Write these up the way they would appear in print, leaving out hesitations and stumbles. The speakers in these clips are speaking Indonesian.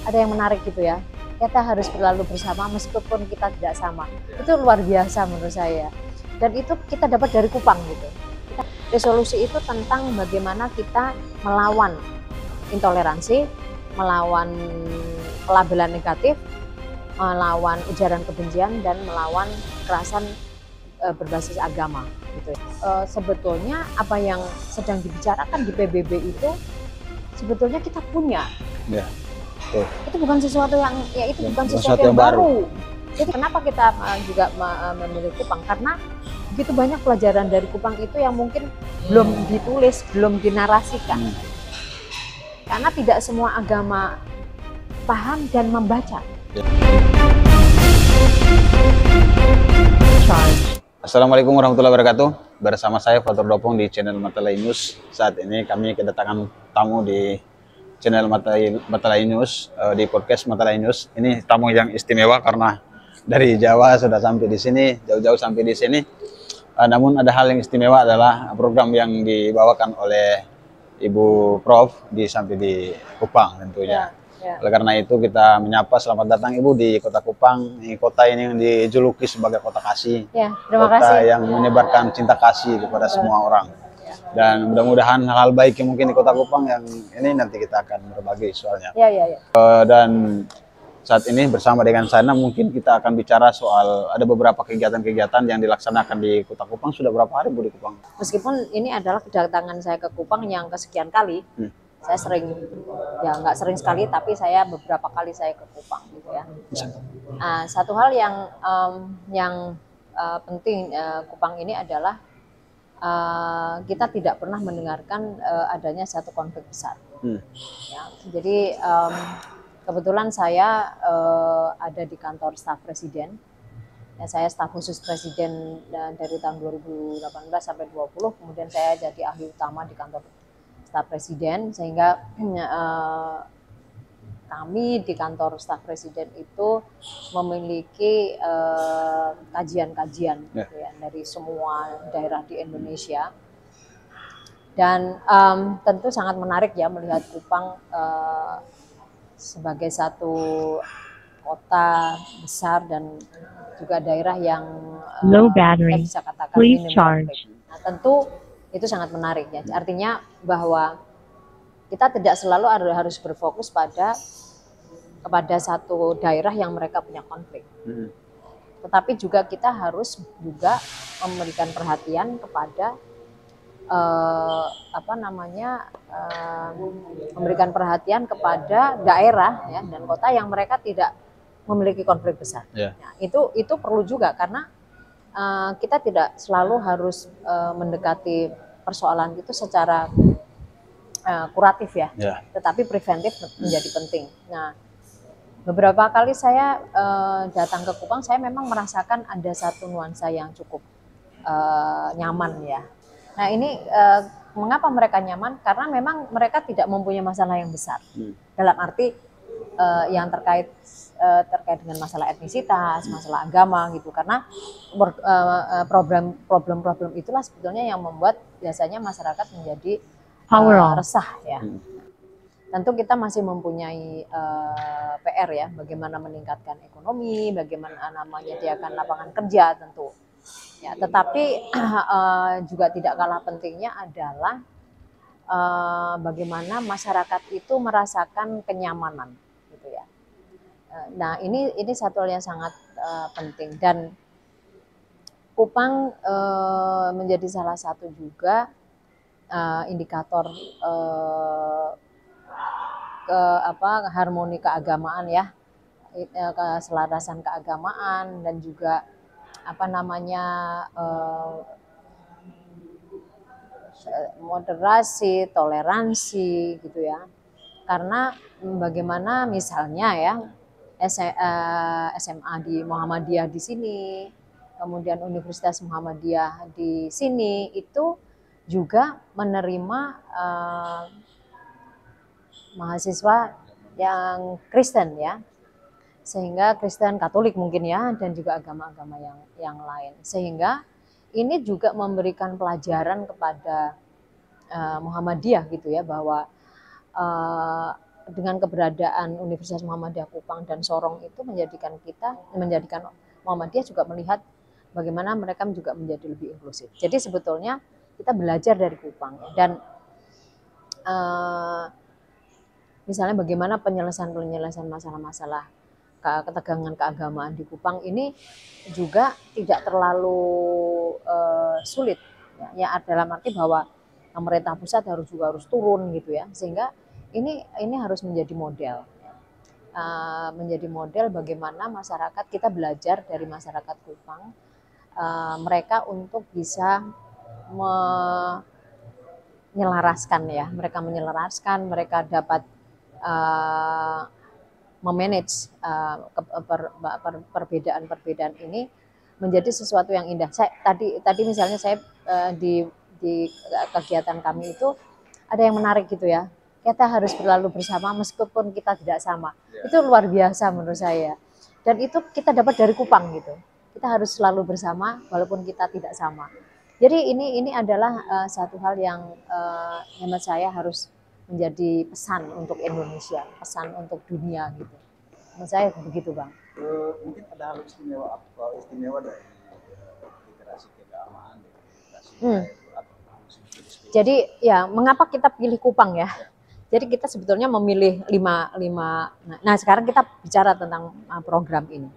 ada yang menarik gitu ya. Kita harus berlalu bersama meskipun kita tidak sama. Itu luar biasa menurut saya. Dan itu kita dapat dari Kupang gitu. Resolusi itu tentang bagaimana kita melawan intoleransi, melawan pelabelan negatif, melawan ujaran kebencian, dan melawan kekerasan berbasis agama gitu. Sebetulnya apa yang sedang dibicarakan di PBB itu sebetulnya kita punya. Ya. Itu bukan sesuatu yang bukan sesuatu yang baru. Jadi kenapa kita juga memilih Kupang? Karena begitu banyak pelajaran dari Kupang itu yang mungkin belum ditulis, belum dinarasikan. Karena tidak semua agama paham dan membaca. Assalamualaikum warahmatullahi wabarakatuh. Bersama saya Fatur Dopong di channel Matalai News. Saat ini kami kedatangan tamu di channel Matalai News, di podcast Matalai News. Ini tamu yang istimewa karena dari Jawa sudah sampai di sini, jauh-jauh sampai di sini. Namun ada hal yang istimewa adalah program yang dibawakan oleh Ibu Prof sampai di Kupang tentunya. Oleh karena itu kita menyapa selamat datang Ibu di Kota Kupang. Kota ini yang dijuluki sebagai kota kasih, kota yang menyebarkan cinta kasih kepada semua orang. Dan mudah-mudahan hal-hal baik yang mungkin di Kota Kupang yang ini nanti kita akan berbagi soalnya. Dan saat ini bersama dengan Sana mungkin kita akan bicara soal ada beberapa kegiatan-kegiatan yang dilaksanakan di Kota Kupang. Sudah berapa hari Bu di Kupang? Meskipun ini adalah kedatangan saya ke Kupang yang kesekian kali, saya sering, ya nggak sering sekali, tapi saya beberapa kali saya ke Kupang gitu ya. Satu hal yang penting Kupang ini adalah kita tidak pernah mendengarkan adanya satu konflik besar. Ya, jadi kebetulan saya ada di kantor staf presiden. Ya, saya staf khusus presiden dari tahun 2018 sampai 2020, kemudian saya jadi ahli utama di kantor staf presiden, sehingga kami di kantor staf presiden itu memiliki kajian-kajian gitu ya, dari semua daerah di Indonesia. Dan tentu sangat menarik ya melihat Kupang sebagai satu kota besar dan juga daerah yang kita bisa katakan minim konflik. Nah, tentu itu sangat menarik ya. Artinya bahwa kita tidak selalu harus berfokus kepada satu daerah yang mereka punya konflik. Tetapi juga kita harus juga memberikan perhatian kepada memberikan perhatian kepada daerah ya, dan kota yang mereka tidak memiliki konflik besar. Nah, itu perlu juga karena kita tidak selalu harus mendekati persoalan itu secara kuratif ya, tetapi preventif menjadi penting. Nah, beberapa kali saya datang ke Kupang, saya memang merasakan ada satu nuansa yang cukup nyaman ya. Nah, ini mengapa mereka nyaman? Karena memang mereka tidak mempunyai masalah yang besar. Dalam arti yang terkait dengan masalah etnisitas, masalah agama gitu. Karena problem-problem itulah sebetulnya yang membuat biasanya masyarakat menjadi resah ya. Tentu kita masih mempunyai PR ya, bagaimana meningkatkan ekonomi, bagaimana menyediakan lapangan kerja tentu. Ya, tetapi juga tidak kalah pentingnya adalah bagaimana masyarakat itu merasakan kenyamanan, gitu ya. Nah, ini satu hal yang sangat penting, dan Kupang menjadi salah satu juga indikator harmoni keagamaan ya, keselarasan keagamaan, dan juga moderasi, toleransi gitu ya. Karena bagaimana misalnya ya SMA di Muhammadiyah di sini, kemudian Universitas Muhammadiyah di sini itu juga menerima mahasiswa yang Kristen ya, sehingga Kristen, Katolik mungkin ya, dan juga agama-agama yang lain, sehingga ini juga memberikan pelajaran kepada Muhammadiyah gitu ya, bahwa dengan keberadaan Universitas Muhammadiyah Kupang dan Sorong itu menjadikan Muhammadiyah juga melihat bagaimana mereka juga menjadi lebih inklusif. Jadi sebetulnya kita belajar dari Kupang dan misalnya bagaimana penyelesaian masalah-masalah ketegangan keagamaan di Kupang ini juga tidak terlalu sulit ya, dalam arti bahwa pemerintah pusat harus turun gitu ya, sehingga ini harus menjadi model bagaimana masyarakat kita belajar dari masyarakat Kupang, mereka untuk bisa menyelaraskan ya, mereka dapat memanage perbedaan ini menjadi sesuatu yang indah. Tadi misalnya saya di kegiatan kami itu ada yang menarik gitu ya. Kita harus berlalu bersama meskipun kita tidak sama. Itu luar biasa menurut saya. Dan itu kita dapat dari Kupang gitu. Kita harus selalu bersama walaupun kita tidak sama. Jadi ini adalah satu hal yang hemat saya harus menjadi pesan untuk Indonesia, pesan untuk dunia gitu. Menurut saya begitu, Bang. Mungkin ada hal istimewa dari literasi keagamaan, Jadi ya, mengapa kita pilih Kupang ya? Jadi kita sebetulnya memilih lima. Nah sekarang kita bicara tentang program ini.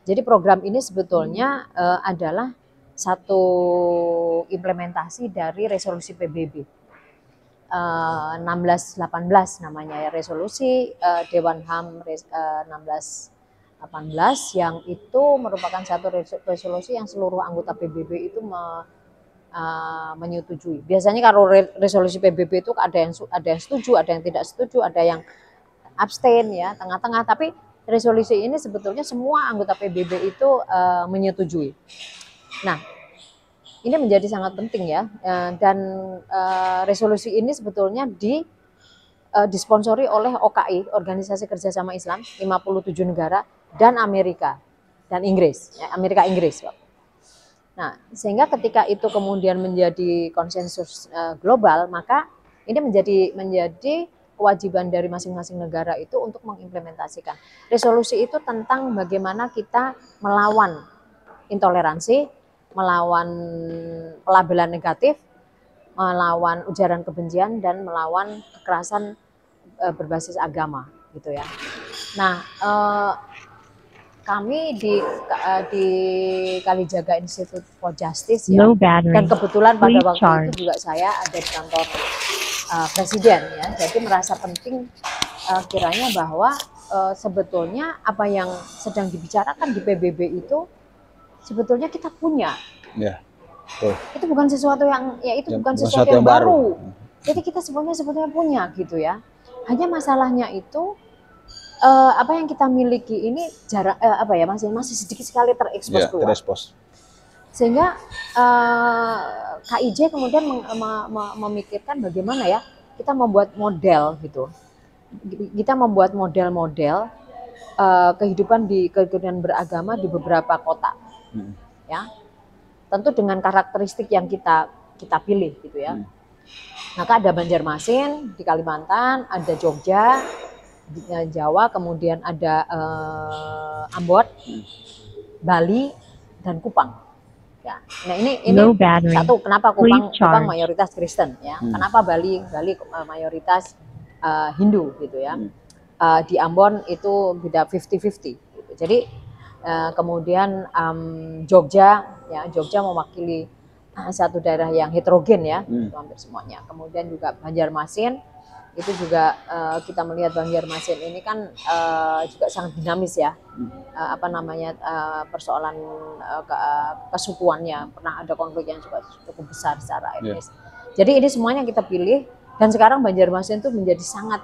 Jadi program ini sebetulnya adalah satu implementasi dari resolusi PBB 1618 namanya ya, resolusi Dewan HAM 1618 yang itu merupakan satu resolusi yang seluruh anggota PBB itu menyetujui. Biasanya kalau resolusi PBB itu ada yang setuju, ada yang tidak setuju, ada yang abstain ya, tengah-tengah. Tapi resolusi ini sebetulnya semua anggota PBB itu menyetujui. Nah, ini menjadi sangat penting ya, dan resolusi ini sebetulnya disponsori oleh OKI, Organisasi Kerjasama Islam, 57 negara, dan Amerika dan Inggris, ya, Amerika Inggris. Nah, sehingga ketika itu kemudian menjadi konsensus global, maka ini menjadi kewajiban dari masing-masing negara itu untuk mengimplementasikan. Resolusi itu tentang bagaimana kita melawan intoleransi, melawan pelabelan negatif, melawan ujaran kebencian, dan melawan kekerasan berbasis agama gitu ya. Nah, kami di Kalijaga Institute for Justice ya, dan kebetulan pada waktu itu juga saya ada di kantor presiden ya, jadi merasa penting kiranya bahwa sebetulnya apa yang sedang dibicarakan di PBB itu sebetulnya kita punya. Ya. Itu bukan sesuatu yang bukan sesuatu yang baru. Jadi kita sebetulnya punya gitu ya. Hanya masalahnya itu apa yang kita miliki ini masih sedikit sekali terekspos keluar. Sehingga KIJ kemudian memikirkan bagaimana ya kita membuat model gitu. Kita membuat model-model kehidupan beragama di beberapa kota. Ya, tentu dengan karakteristik yang kita pilih gitu ya. Maka ada Banjarmasin di Kalimantan, ada Jogja di Jawa, kemudian ada Ambon, Bali, dan Kupang. Ya, nah ini satu, kenapa Kupang mayoritas Kristen ya? Kenapa Bali mayoritas Hindu gitu ya? Di Ambon itu beda 50-50. Gitu. Jadi kemudian Jogja mewakili satu daerah yang heterogen ya, hampir semuanya. Kemudian juga Banjarmasin itu juga kita melihat Banjarmasin ini kan juga sangat dinamis ya, persoalan kesukuannya, pernah ada konflik yang juga cukup besar secara etnis. Jadi ini semuanya kita pilih, dan sekarang Banjarmasin itu menjadi sangat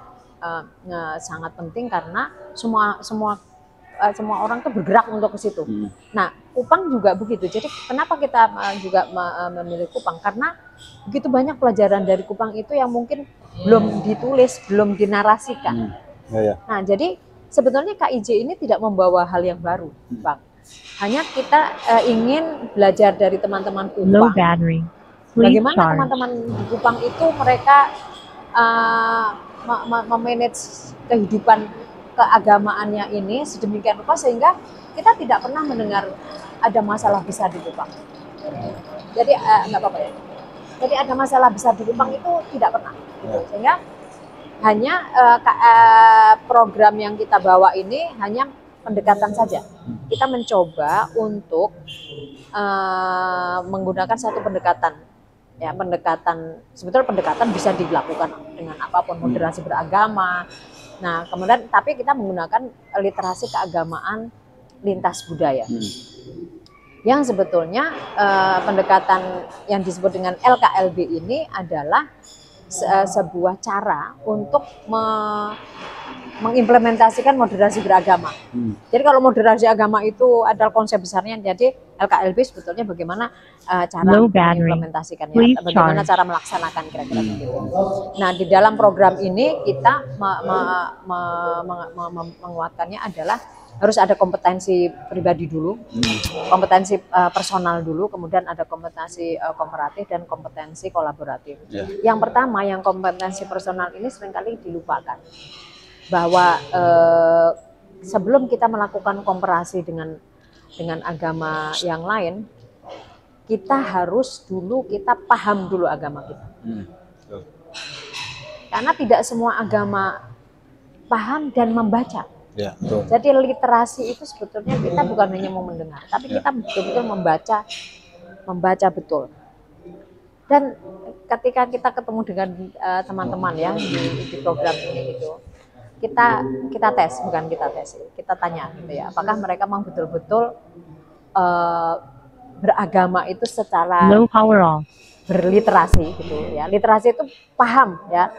penting karena semua orang tuh bergerak untuk ke situ. Nah, Kupang juga begitu. Jadi kenapa kita juga memilih Kupang? Karena begitu banyak pelajaran dari Kupang itu yang mungkin belum ditulis, belum dinarasikan. Nah, jadi sebetulnya KIJ ini tidak membawa hal yang baru, Bang. Hanya kita ingin belajar dari teman-teman Kupang. Bagaimana teman-teman di Kupang itu mereka memanage kehidupan keagamaannya ini sedemikian rupa sehingga kita tidak pernah mendengar ada masalah besar di Kupang. Jadi nggak apa-apa ya. Jadi ada masalah besar di Kupang itu tidak pernah. Gitu. Sehingga hanya program yang kita bawa ini hanya pendekatan saja. Kita mencoba untuk menggunakan satu pendekatan, ya pendekatan, sebetulnya pendekatan bisa dilakukan dengan apapun, moderasi beragama. Nah kemudian tapi kita menggunakan literasi keagamaan lintas budaya. Yang sebetulnya pendekatan yang disebut dengan LKLB ini adalah sebuah cara untuk mengimplementasikan moderasi beragama. Jadi kalau moderasi agama itu adalah konsep besarnya, jadi LKLB sebetulnya bagaimana cara mengimplementasikannya, bagaimana cara melaksanakan kira-kira begitu. Nah di dalam program ini kita menguatkannya adalah harus ada kompetensi pribadi dulu, kompetensi personal dulu, kemudian ada kompetensi komparatif dan kompetensi kolaboratif. Yang pertama, yang kompetensi personal ini seringkali dilupakan, bahwa sebelum kita melakukan komparasi dengan agama yang lain, kita harus dulu kita paham dulu agama kita. Karena tidak semua agama paham dan membaca. Ya, betul. Jadi literasi itu sebetulnya kita bukan hanya mau mendengar, tapi kita betul-betul membaca betul. Dan ketika kita ketemu dengan teman-teman ya di program ini gitu, kita tes, bukan kita tes, kita tanya gitu ya, apakah mereka memang betul-betul beragama itu secara berliterasi gitu ya. Literasi itu paham ya.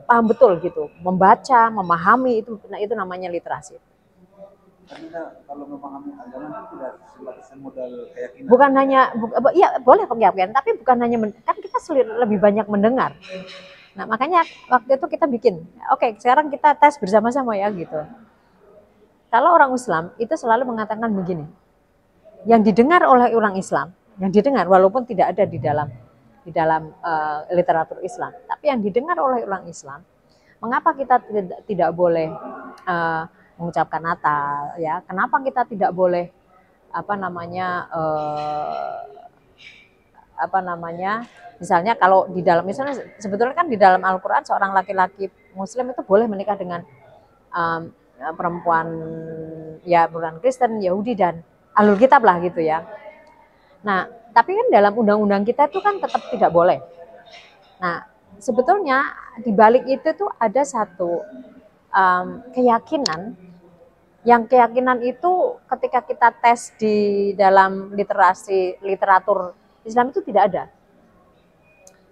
Paham betul gitu, membaca, memahami itu namanya literasi. Karena kalau memahami agama itu tidak semodal keyakinan. Bukan hanya, iya boleh keyakinan, tapi bukan hanya kan kita lebih banyak mendengar. Nah makanya waktu itu kita bikin, oke, sekarang kita tes bersama-sama ya gitu. Kalau orang Islam itu selalu mengatakan begini, yang didengar oleh orang Islam, yang didengar walaupun tidak ada di dalam literatur Islam, tapi yang didengar oleh orang Islam, mengapa kita tidak boleh mengucapkan Natal, ya? Kenapa kita tidak boleh misalnya kalau di dalam, misalnya sebetulnya kan di dalam Al-Quran seorang laki-laki Muslim itu boleh menikah dengan perempuan ya bukan Kristen, Yahudi dan Ahlul Kitab lah gitu ya. Nah, tapi kan dalam undang-undang kita itu kan tetap tidak boleh. Nah, sebetulnya di balik itu tuh ada satu keyakinan, yang keyakinan itu ketika kita tes di dalam literatur Islam itu tidak ada.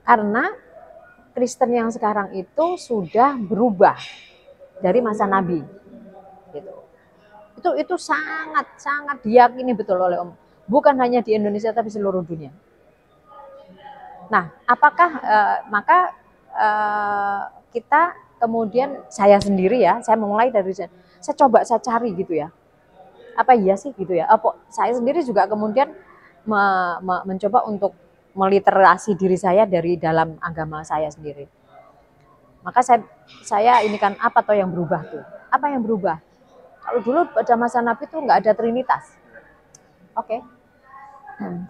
Karena Kristen yang sekarang itu sudah berubah dari masa Nabi. Gitu. Itu sangat diyakini betul oleh bukan hanya di Indonesia tapi seluruh dunia. Nah, apakah maka kita kemudian saya sendiri ya, saya mulai dari saya coba saya cari gitu ya. Apa iya sih gitu ya? Saya sendiri juga kemudian mencoba untuk meliterasi diri saya dari dalam agama saya sendiri. Maka saya ini kan apa toh yang berubah tuh? Apa yang berubah? Kalau dulu pada masa Nabi itu nggak ada Trinitas. Oke.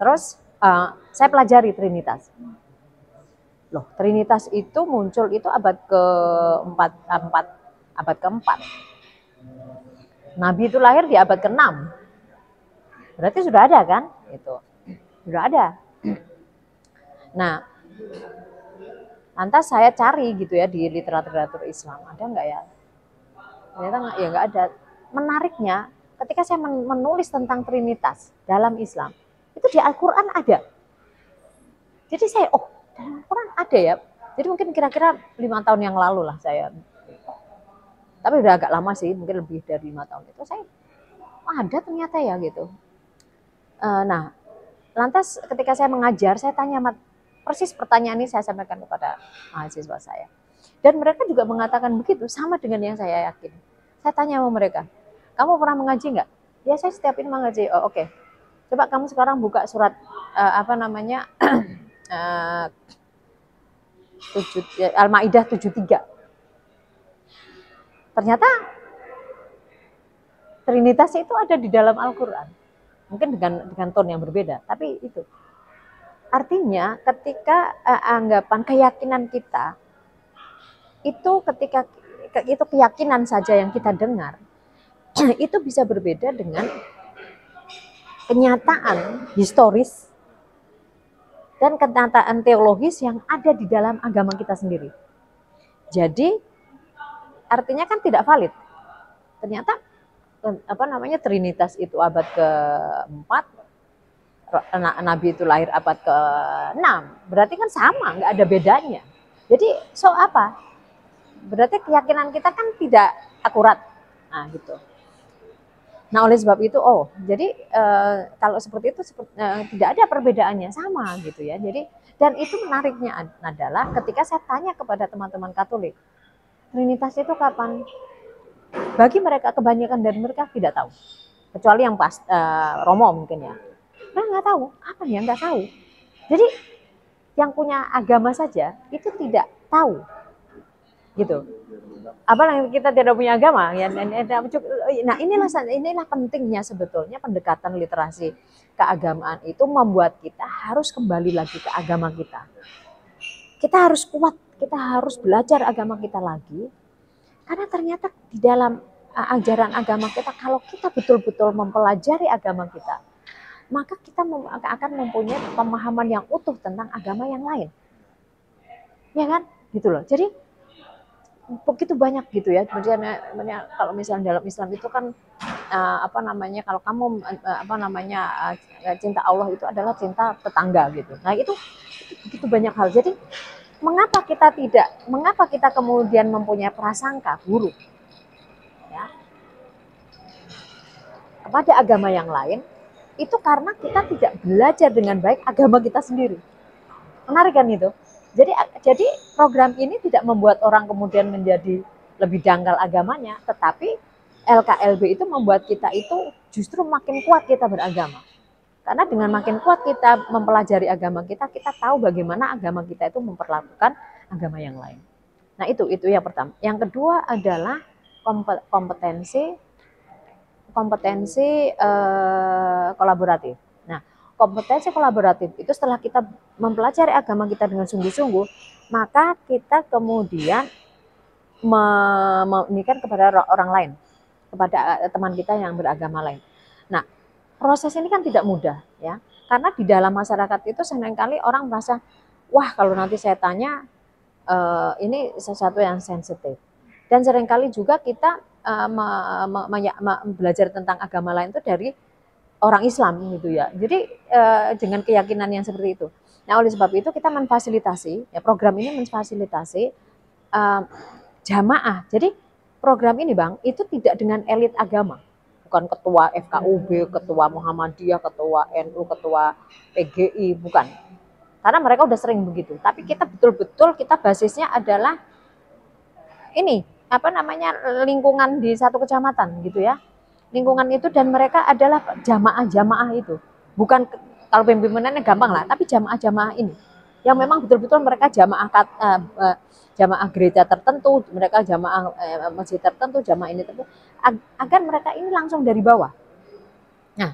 Terus saya pelajari Trinitas. Loh, Trinitas itu muncul itu abad ke-4. Nabi itu lahir di abad ke-6. Berarti sudah ada kan? Itu. Sudah ada. Nah, lantas saya cari gitu ya di literatur Islam, ada nggak ya? Ternyata nggak ada. Menariknya, ketika saya menulis tentang Trinitas dalam Islam, itu di Al-Quran ada. Jadi saya, dalam Al-Quran ada ya. Jadi mungkin kira-kira 5 tahun yang lalu lah saya. Tapi udah agak lama sih, mungkin lebih dari 5 tahun itu saya, ada ternyata ya gitu. Nah, lantas ketika saya mengajar, saya tanya persis pertanyaan ini saya sampaikan kepada mahasiswa saya. Dan mereka juga mengatakan begitu, sama dengan yang saya yakin. Saya tanya sama mereka, kamu pernah mengaji nggak? Ya saya setiap ini mengaji. Oh oke. Coba kamu sekarang buka surat Al-Maidah 73. ternyata Trinitas itu ada di dalam Al-Quran. Mungkin dengan tone yang berbeda, tapi itu. Artinya ketika anggapan keyakinan kita, itu ketika itu keyakinan saja yang kita dengar, itu bisa berbeda dengan kenyataan historis dan kenyataan teologis yang ada di dalam agama kita sendiri. Jadi artinya kan tidak valid. Ternyata Trinitas itu abad ke-4, Nabi itu lahir abad ke-6. Berarti kan sama, nggak ada bedanya. Jadi apa? Berarti keyakinan kita kan tidak akurat. Nah, gitu. Nah, oleh sebab itu, jadi kalau seperti itu tidak ada perbedaannya, sama gitu ya. Jadi, dan itu menariknya adalah ketika saya tanya kepada teman-teman Katolik, Trinitas itu kapan? Bagi mereka, kebanyakan dari mereka tidak tahu. Kecuali yang Romo mungkin ya. Mereka nggak tahu, apa ya, nggak tahu. Jadi, yang punya agama saja itu tidak tahu. Gitu. Apalagi kita tidak punya agama ya. Nah, inilah pentingnya sebetulnya pendekatan literasi keagamaan itu membuat kita harus kembali lagi ke agama kita. Kita harus kuat, kita harus belajar agama kita lagi. Karena ternyata di dalam ajaran agama kita, kalau kita betul-betul mempelajari agama kita, maka kita akan mempunyai pemahaman yang utuh tentang agama yang lain. Ya kan? Gitu loh. Jadi begitu banyak gitu ya. Kalau misalnya dalam Islam itu kan kalau kamu cinta Allah itu adalah cinta tetangga gitu. Nah, itu begitu banyak hal. Jadi mengapa kita kemudian mempunyai prasangka buruk ya kepada agama yang lain, itu karena kita tidak belajar dengan baik agama kita sendiri. Menarik kan itu? Jadi program ini tidak membuat orang kemudian menjadi lebih dangkal agamanya, tetapi LKLB itu membuat kita itu justru makin kuat kita beragama. Karena dengan makin kuat kita mempelajari agama kita tahu bagaimana agama kita itu memperlakukan agama yang lain. Nah, itu yang pertama. Yang kedua adalah kompetensi kolaboratif. Nah, kompetensi kolaboratif itu setelah kita mempelajari agama kita dengan sungguh-sungguh, maka kita kemudian memikirkan kepada orang lain, kepada teman kita yang beragama lain. Nah, proses ini kan tidak mudah ya, karena di dalam masyarakat itu seringkali orang merasa, wah kalau nanti saya tanya ini sesuatu yang sensitif. Dan seringkali juga kita belajar tentang agama lain itu dari orang Islam gitu ya. Jadi dengan keyakinan yang seperti itu. Nah, oleh sebab itu kita memfasilitasi, ya program ini memfasilitasi jamaah. Jadi program ini Bang, itu tidak dengan elit agama. Bukan ketua FKUB, ketua Muhammadiyah, ketua NU, ketua PGI, bukan. Karena mereka udah sering begitu. Tapi kita betul-betul kita basisnya adalah ini, lingkungan di satu kecamatan gitu ya. Lingkungan itu dan mereka adalah jamaah-jamaah itu. Bukan kalau pimpinannya gampang lah, tapi jamaah-jamaah ini yang memang betul-betul mereka jamaah gereja tertentu, mereka jamaah masjid tertentu, jamaah ini tertentu, agar mereka ini langsung dari bawah. Nah,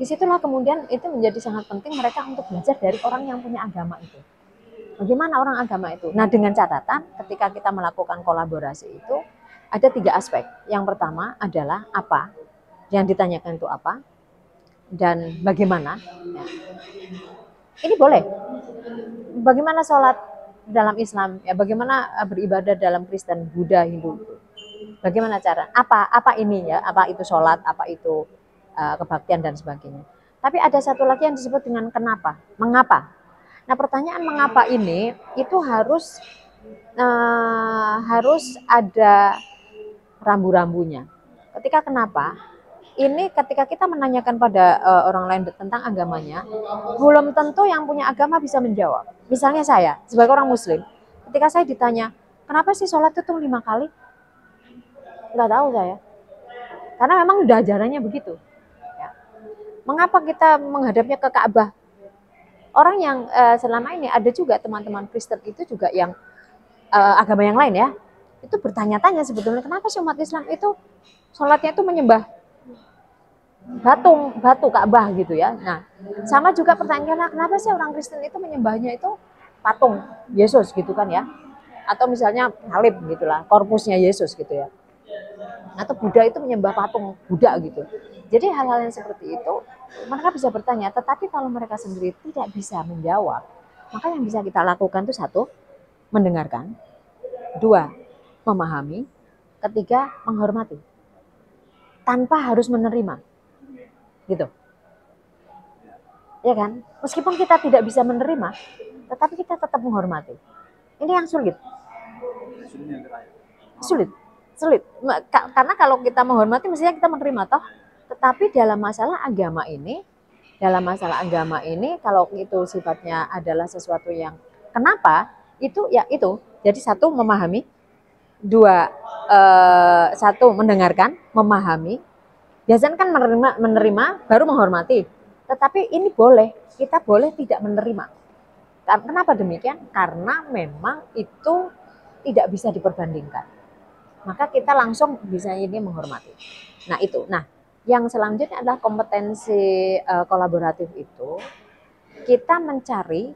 disitulah kemudian itu menjadi sangat penting mereka untuk belajar dari orang yang punya agama itu. Bagaimana orang agama itu? Nah, dengan catatan ketika kita melakukan kolaborasi itu ada 3 aspek. Yang pertama adalah apa, yang ditanyakan itu apa, dan bagaimana. Ya. Ini boleh. Bagaimana sholat dalam Islam, ya bagaimana beribadah dalam Kristen, Buddha, Hindu. Bagaimana cara? Apa ini ya? Apa itu sholat? Apa itu kebaktian dan sebagainya. Tapi ada satu lagi yang disebut dengan kenapa, mengapa. Nah, pertanyaan mengapa ini itu harus ada rambu-rambunya. Ketika kenapa? Ini ketika kita menanyakan pada orang lain tentang agamanya, belum tentu yang punya agama bisa menjawab. Misalnya saya, sebagai orang Muslim, ketika saya ditanya, kenapa sih sholat itu 5 kali? Nggak tahu saya. Karena memang udah ajarannya begitu. Ya. Mengapa kita menghadapnya ke Ka'bah? Orang yang selama ini ada juga teman-teman Kristen itu juga yang agama yang lain ya, itu bertanya-tanya sebetulnya kenapa sih umat Islam itu sholatnya itu menyembah batu Ka'bah gitu ya. Nah, sama juga pertanyaannya kenapa sih orang Kristen itu menyembahnya itu patung Yesus gitu kan ya. Atau misalnya salib gitulah, korpusnya Yesus gitu ya. Atau Buddha itu menyembah patung Buddha gitu. Jadi hal-hal yang seperti itu mereka bisa bertanya, tetapi kalau mereka sendiri tidak bisa menjawab, maka yang bisa kita lakukan itu satu, mendengarkan, dua, memahami, ketiga, menghormati. Tanpa harus menerima. Gitu. Ya kan? Meskipun kita tidak bisa menerima, tetapi kita tetap menghormati. Ini yang sulit. Sulit. Karena kalau kita menghormati mestinya kita menerima toh. Tetapi dalam masalah agama ini kalau itu sifatnya adalah sesuatu yang kenapa? Itu ya itu. Jadi satu memahami, dua satu mendengarkan, memahami. Biasanya kan menerima baru menghormati. Tetapi ini kita boleh tidak menerima. Kenapa demikian? Karena memang itu tidak bisa diperbandingkan. Maka kita langsung bisa ini menghormati. Nah itu. Nah yang selanjutnya adalah kompetensi kolaboratif itu. Kita mencari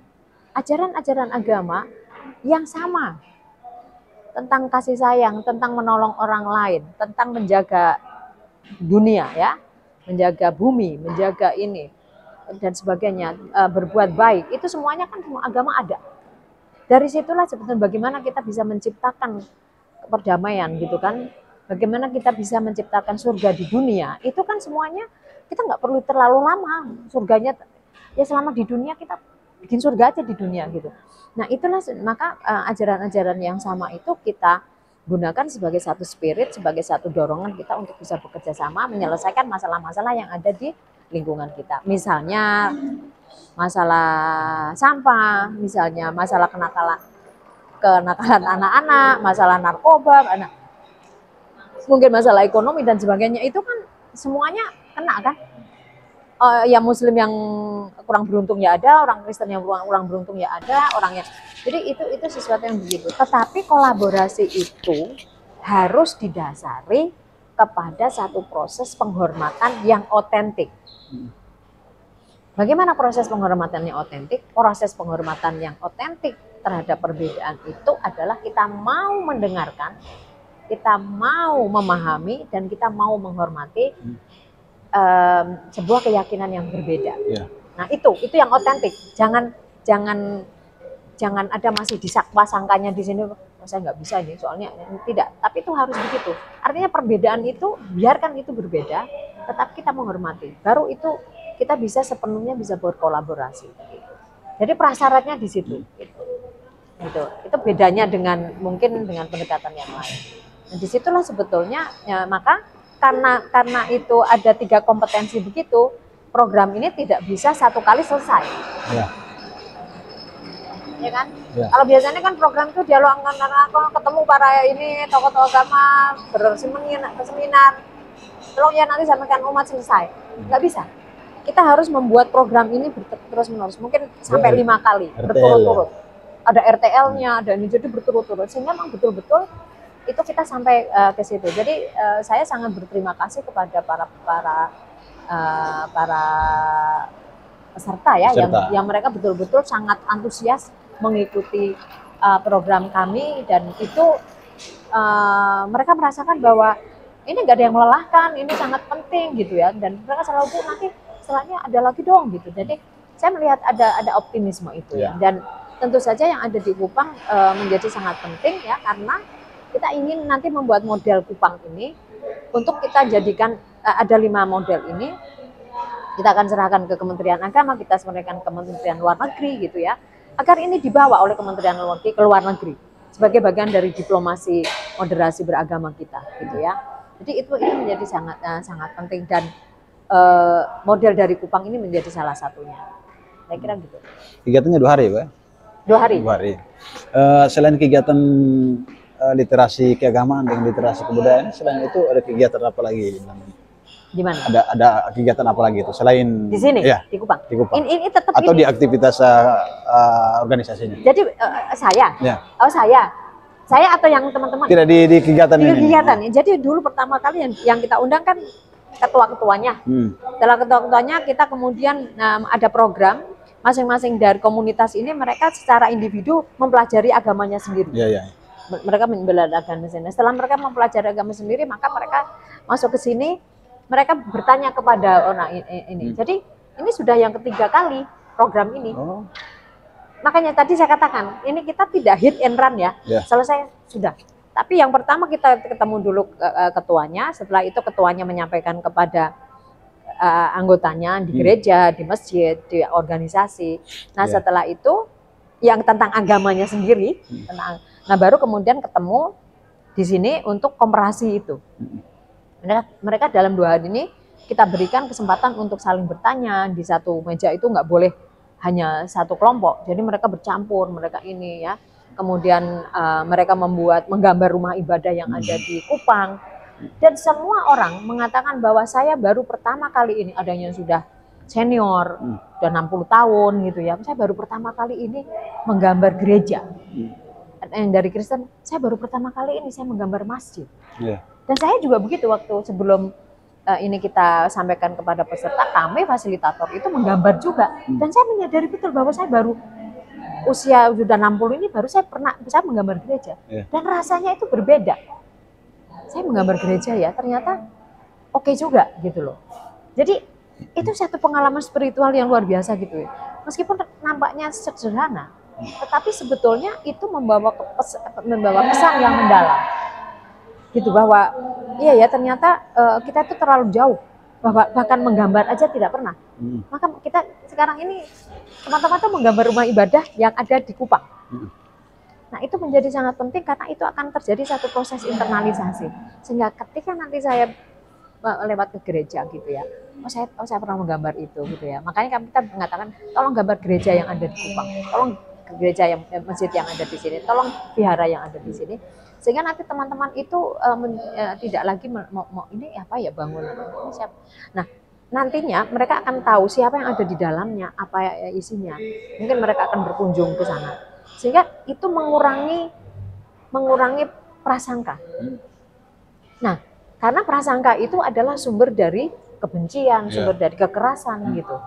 ajaran-ajaran agama yang sama. Tentang kasih sayang, tentang menolong orang lain, tentang menjaga dunia ya, menjaga bumi, menjaga ini dan sebagainya, berbuat baik, itu semuanya kan semua agama ada. Dari situlah sebetulnya bagaimana kita bisa menciptakan perdamaian gitu kan, bagaimana kita bisa menciptakan surga di dunia, itu kan semuanya kita nggak perlu terlalu lama, surganya ya selama di dunia kita bikin surga aja di dunia gitu. Nah itulah maka ajaran-ajaran yang sama itu kita gunakan sebagai satu spirit, sebagai satu dorongan kita untuk bisa bekerja sama menyelesaikan masalah-masalah yang ada di lingkungan kita. Misalnya masalah sampah, misalnya masalah kenakalan anak-anak, masalah narkoba, mungkin masalah ekonomi dan sebagainya, itu kan semuanya kena kan. Ya Muslim yang kurang beruntung ya ada, orang Kristen yang kurang beruntung ya ada, orang yang jadi itu sesuatu yang begitu. Tetapi kolaborasi itu harus didasari kepada satu proses penghormatan yang otentik. Bagaimana proses penghormatan yang otentik? Proses penghormatan yang otentik terhadap perbedaan itu adalah kita mau mendengarkan, kita mau memahami, dan kita mau menghormati sebuah keyakinan yang berbeda. Yeah. Nah itu yang otentik. Jangan ada masih disangkanya di sini. Saya nggak bisa ini soalnya tidak. Tapi itu harus begitu. Artinya perbedaan itu biarkan itu berbeda, tetapi kita menghormati. Baru itu kita bisa sepenuhnya bisa berkolaborasi. Jadi prasyaratnya di situ. Itu bedanya mungkin dengan pendekatan yang lain. Nah, disitulah sebetulnya ya, maka karena itu ada 3 kompetensi begitu, program ini tidak bisa satu kali selesai. Ya kan? Ya. Kalau biasanya kan program itu dialog antara ketemu para ini tokoh-tokoh agama, berseminar, tolong ya nanti sampaikan umat selesai. Nggak bisa. Kita harus membuat program ini terus-menerus, mungkin sampai 5 kali berturut-turut. Ada RTL-nya, ada ini, jadi berturut-turut sehingga memang betul-betul itu kita sampai ke situ. Jadi saya sangat berterima kasih kepada para peserta ya, yang mereka betul-betul sangat antusias mengikuti program kami, dan itu mereka merasakan bahwa ini nggak ada yang melelahkan, ini sangat penting gitu ya, dan mereka selalu nanti setelahnya ada lagi dong gitu. Jadi saya melihat ada optimisme itu ya, dan tentu saja yang ada di Kupang menjadi sangat penting ya, karena kita ingin nanti membuat model Kupang ini untuk kita jadikan ada 5 model ini. Kita akan serahkan ke Kementerian Agama, kita serahkan ke Kementerian Luar Negeri gitu ya, agar ini dibawa oleh Kementerian Luar Negeri ke luar negeri sebagai bagian dari diplomasi moderasi beragama kita gitu ya. Jadi itu menjadi sangat penting, dan model dari Kupang ini menjadi salah satunya. Saya kira gitu. Kegiatannya 2 hari, Pak? 2 hari. 2 hari. Selain kegiatan literasi keagamaan dan literasi kebudayaan, selain itu ada kegiatan apa lagi? Di mana? Ada kegiatan apa lagi itu selain di sini? Ya, di Kupang. Di Kupang. Ini tetap atau ini. Di aktivitas organisasinya? Jadi saya. Ya. Oh, Saya atau yang teman-teman? Tidak di kegiatan Di ini. kegiatan ya. Jadi dulu pertama kali yang kita undang kan ketua-ketuanya. Setelah ketua-ketuanya kita kemudian ada program masing-masing dari komunitas ini mereka secara individu mempelajari agamanya sendiri. Mereka mempelajari agama sendiri. Setelah mereka mempelajari agama sendiri, maka mereka masuk ke sini, mereka bertanya kepada orang ini. Jadi ini sudah yang ketiga kali program ini. Makanya tadi saya katakan, ini kita tidak hit and run ya. Selesai sudah. Tapi yang pertama kita ketemu dulu ketuanya, setelah itu ketuanya menyampaikan kepada anggotanya di gereja, di masjid, di organisasi. Nah setelah itu yang tentang agamanya sendiri, nah baru kemudian ketemu di sini untuk komparasi itu. Mereka dalam 2 hari ini kita berikan kesempatan untuk saling bertanya. Di satu meja itu nggak boleh hanya satu kelompok, jadi mereka bercampur, mereka ini ya. Kemudian mereka menggambar rumah ibadah yang ada di Kupang. Dan semua orang mengatakan bahwa saya baru pertama kali ini, ada yang sudah senior, udah 60 tahun gitu ya. Saya baru pertama kali ini menggambar gereja. Yang dari Kristen, saya baru pertama kali ini saya menggambar masjid. Dan saya juga begitu waktu sebelum ini kita sampaikan kepada peserta, kami fasilitator itu menggambar juga. Dan saya menyadari betul bahwa saya baru usia sudah 60 ini baru saya menggambar gereja. Dan rasanya itu berbeda. Saya menggambar gereja ya, ternyata oke juga gitu loh. Jadi itu satu pengalaman spiritual yang luar biasa gitu ya. Meskipun nampaknya sederhana, tetapi sebetulnya itu membawa pesan yang mendalam. Gitu bahwa iya ya ternyata kita itu terlalu jauh, bahkan menggambar aja tidak pernah. Maka kita sekarang ini teman-teman tuh menggambar rumah ibadah yang ada di Kupang. Nah itu menjadi sangat penting karena itu akan terjadi satu proses internalisasi, sehingga ketika nanti saya lewat ke gereja gitu ya, saya pernah menggambar itu gitu ya. Makanya kita mengatakan tolong gambar gereja yang ada di Kupang, tolong gereja yang masjid yang ada di sini, tolong vihara yang ada di sini, sehingga nanti teman-teman itu tidak lagi mau ini apa ya bangunan ini siapa. Nah nantinya mereka akan tahu siapa yang ada di dalamnya, apa isinya. Mungkin mereka akan berkunjung ke sana, sehingga itu mengurangi prasangka. Nah karena prasangka itu adalah sumber dari kebencian, sumber dari kekerasan gitu.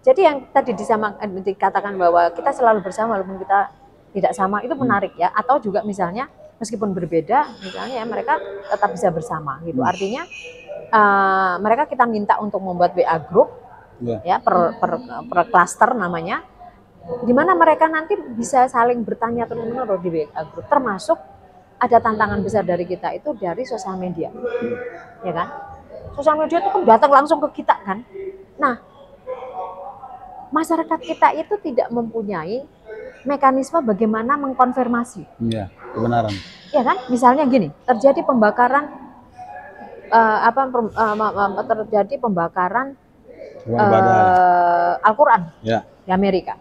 Jadi yang tadi dikatakan bahwa kita selalu bersama walaupun kita tidak sama, itu menarik ya. Atau juga misalnya meskipun berbeda, misalnya ya mereka tetap bisa bersama gitu. Artinya mereka kita minta untuk membuat WA group ya per klaster namanya, di mana mereka nanti bisa saling bertanya terus-menerus di WA group. Termasuk ada tantangan besar dari kita itu dari sosial media, ya kan? Sosial media itu kan datang langsung ke kita kan. Nah masyarakat kita itu tidak mempunyai mekanisme bagaimana mengkonfirmasi. Kebenaran. Ya kan, misalnya gini, terjadi pembakaran terjadi pembakaran Al-Quran di Amerika.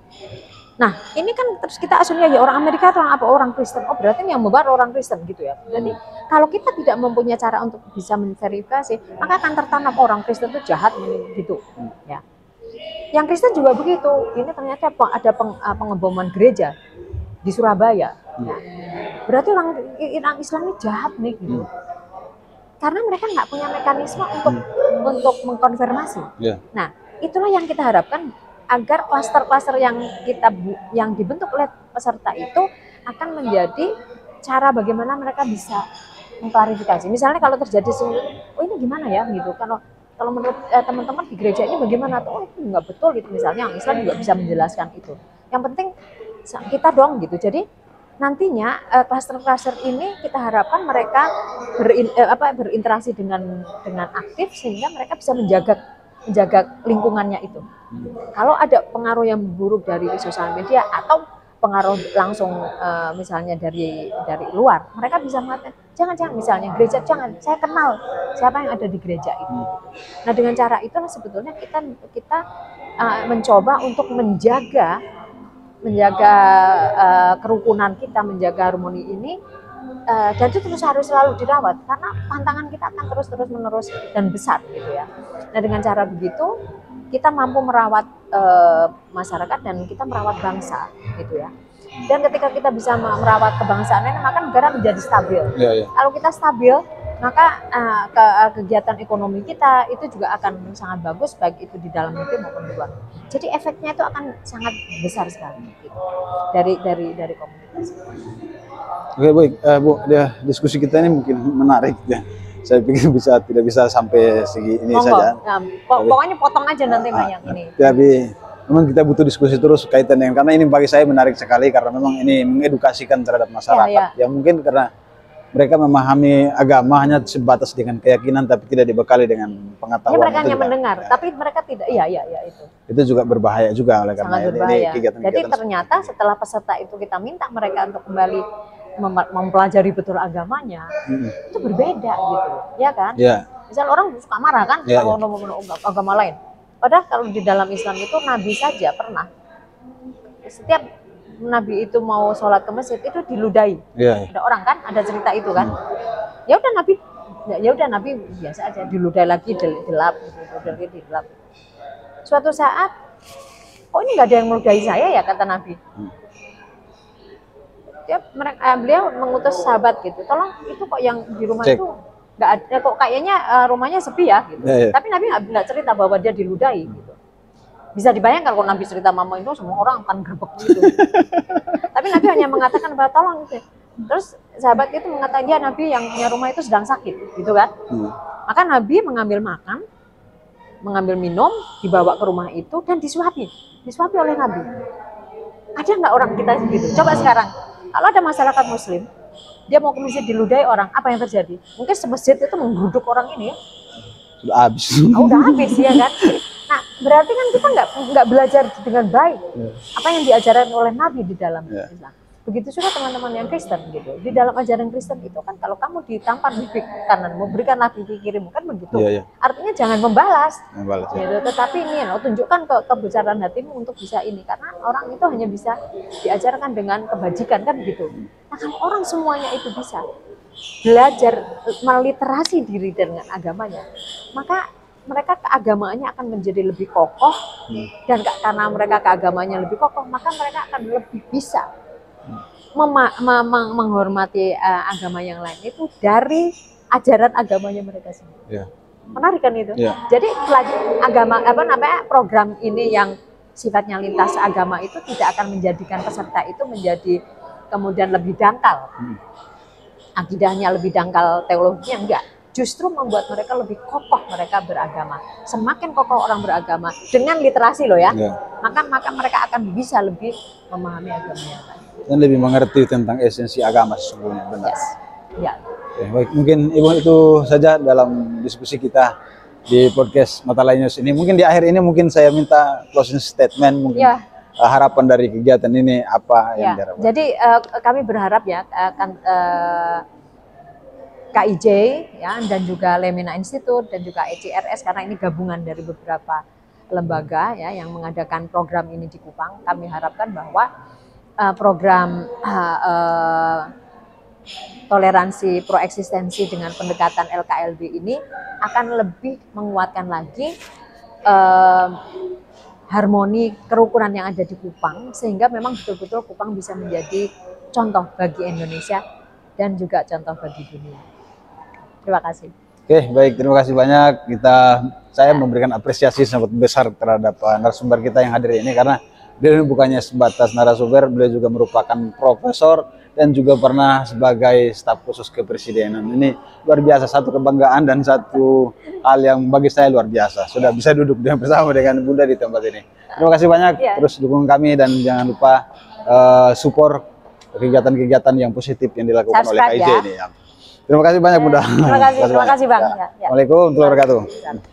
Nah, ini kan terus kita asumsinya ya orang Amerika atau orang Kristen. Oh, berarti yang membakar orang Kristen gitu ya. Jadi kalau kita tidak mempunyai cara untuk bisa memverifikasi, maka akan tertanam orang Kristen itu jahat gitu, ya. Yang Kristen juga begitu. Ini ternyata ada pengeboman gereja di Surabaya. Ya. Berarti orang Islam ini jahat nih gitu. Karena mereka nggak punya mekanisme untuk mengkonfirmasi. Nah, itulah yang kita harapkan agar klaster-klaster yang dibentuk oleh peserta itu akan menjadi cara bagaimana mereka bisa mengklarifikasi. Misalnya kalau terjadi oh ini gimana ya gitu. Kalau menurut teman-teman di gereja ini bagaimana? Oh itu nggak betul gitu misalnya, yang Islam juga bisa menjelaskan itu. Yang penting kita dong gitu. Jadi nantinya klaster-klaster ini kita harapkan mereka berinteraksi dengan aktif sehingga mereka bisa menjaga lingkungannya itu. Kalau ada pengaruh yang buruk dari sosial media atau pengaruh langsung misalnya dari luar, mereka bisa mengatakan jangan misalnya gereja jangan, saya kenal siapa yang ada di gereja itu. Nah dengan cara itulah sebetulnya kita mencoba untuk menjaga kerukunan kita, menjaga harmoni ini, dan itu terus harus selalu dirawat karena tantangan kita akan terus menerus dan besar gitu ya. Nah dengan cara begitu kita mampu merawat masyarakat dan kita merawat bangsa gitu ya. Dan ketika kita bisa merawat kebangsaan ini, maka negara menjadi stabil. Kalau kita stabil, maka kegiatan ekonomi kita itu juga akan sangat bagus, baik itu di dalam negeri maupun di luar. Jadi efeknya itu akan sangat besar sekali gitu, dari komunitas. Oke, baik, Bu, diskusi kita ini mungkin menarik ya. Saya pikir tidak bisa sampai segi ini saja. Nah, pokoknya potong aja nanti banyak ini. Tapi memang kita butuh diskusi terus kaitan dengan, karena ini bagi saya menarik sekali karena memang ini mengedukasikan terhadap masyarakat. Ya mungkin karena mereka memahami agama hanya sebatas dengan keyakinan tapi tidak dibekali dengan pengetahuan. Mereka hanya mendengar, tapi mereka tidak. Itu. Itu juga berbahaya juga oleh karena ini kegiatan-kegiatan. Jadi ternyata setelah peserta itu kita minta mereka untuk kembali mempelajari betul agamanya, itu berbeda gitu, ya kan? Misal orang suka marah kan kalau ngomong agama lain. Padahal kalau di dalam Islam itu Nabi saja pernah, setiap Nabi itu mau sholat ke masjid itu diludahi. Ada orang kan, ada cerita itu kan. Ya udah Nabi biasa aja diludahi lagi, dilap gitu, dilap. Suatu saat, kok ini nggak ada yang meludahi saya ya, kata Nabi. Beliau mengutus sahabat gitu, tolong itu kok yang di rumah itu nggak ada, kok kayaknya rumahnya sepi ya gitu. Tapi Nabi nggak cerita bahwa dia diludahi gitu. Bisa dibayangkan kalau Nabi cerita mama itu semua orang akan gerbek gitu. Tapi Nabi hanya mengatakan bahwa tolong gitu. Terus sahabat itu mengatakan dia Nabi yang punya rumah itu sedang sakit gitu kan. Maka Nabi mengambil makan, mengambil minum, dibawa ke rumah itu dan disuapi oleh Nabi. Ada nggak orang kita gitu? Coba sekarang, kalau ada masyarakat Muslim, dia mau ke masjid diludahi orang, apa yang terjadi? Mungkin semasjid itu menggeruduk orang ini ya. Sudah habis. Udah habis ya kan. Nah, berarti kan kita nggak belajar dengan baik apa yang diajarkan oleh Nabi di dalam Islam. Begitu juga teman-teman yang Kristen gitu. Di dalam ajaran Kristen itu kan kalau kamu ditampar di kanan, berikanlah pipi kirimu kan begitu. Artinya jangan membalas. Gitu. Tetapi ini tunjukkan kebesaran hatimu untuk bisa ini, karena orang itu hanya bisa diajarkan dengan kebajikan kan begitu. Nah, kalau orang semuanya itu bisa belajar meliterasi diri dengan agamanya, maka mereka keagamaannya akan menjadi lebih kokoh, dan karena mereka keagamaannya lebih kokoh, maka mereka akan lebih bisa menghormati agama yang lain itu dari ajaran agamanya mereka sendiri. Menarik kan itu? Jadi agama program ini yang sifatnya lintas agama itu tidak akan menjadikan peserta itu menjadi kemudian lebih dangkal. Akidahnya lebih dangkal, teologinya enggak. Justru membuat mereka lebih kokoh mereka beragama. Semakin kokoh orang beragama dengan literasi loh ya. Maka mereka akan bisa lebih memahami agamanya dan lebih mengerti tentang esensi agama sesungguhnya, benar. Baik, mungkin Ibu itu saja dalam diskusi kita di podcast Matalai News ini. Mungkin di akhir ini mungkin saya minta closing statement mungkin. Harapan dari kegiatan ini apa yang diharapkan? Jadi kami berharap ya KIJ ya, dan juga Lemena Institute dan juga ECRS, karena ini gabungan dari beberapa lembaga ya yang mengadakan program ini di Kupang. Kami harapkan bahwa program toleransi proeksistensi dengan pendekatan LKLB ini akan lebih menguatkan lagi harmoni kerukunan yang ada di Kupang, sehingga memang betul-betul Kupang bisa menjadi contoh bagi Indonesia dan juga contoh bagi dunia. Terima kasih. Oke, baik, terima kasih banyak. Saya memberikan apresiasi sangat besar terhadap narasumber kita yang hadir ini, karena beliau bukannya sebatas narasumber, beliau juga merupakan profesor dan juga pernah sebagai staf khusus kepresidenan. Ini luar biasa, satu kebanggaan dan satu hal yang bagi saya luar biasa. Sudah bisa duduk bersama dengan Bunda di tempat ini. Terima kasih banyak, terus dukung kami dan jangan lupa support kegiatan-kegiatan yang positif yang dilakukan oleh KIJ ini. Terima kasih banyak Bunda. Terima kasih Bang. Assalamualaikum warahmatullahi wabarakatuh.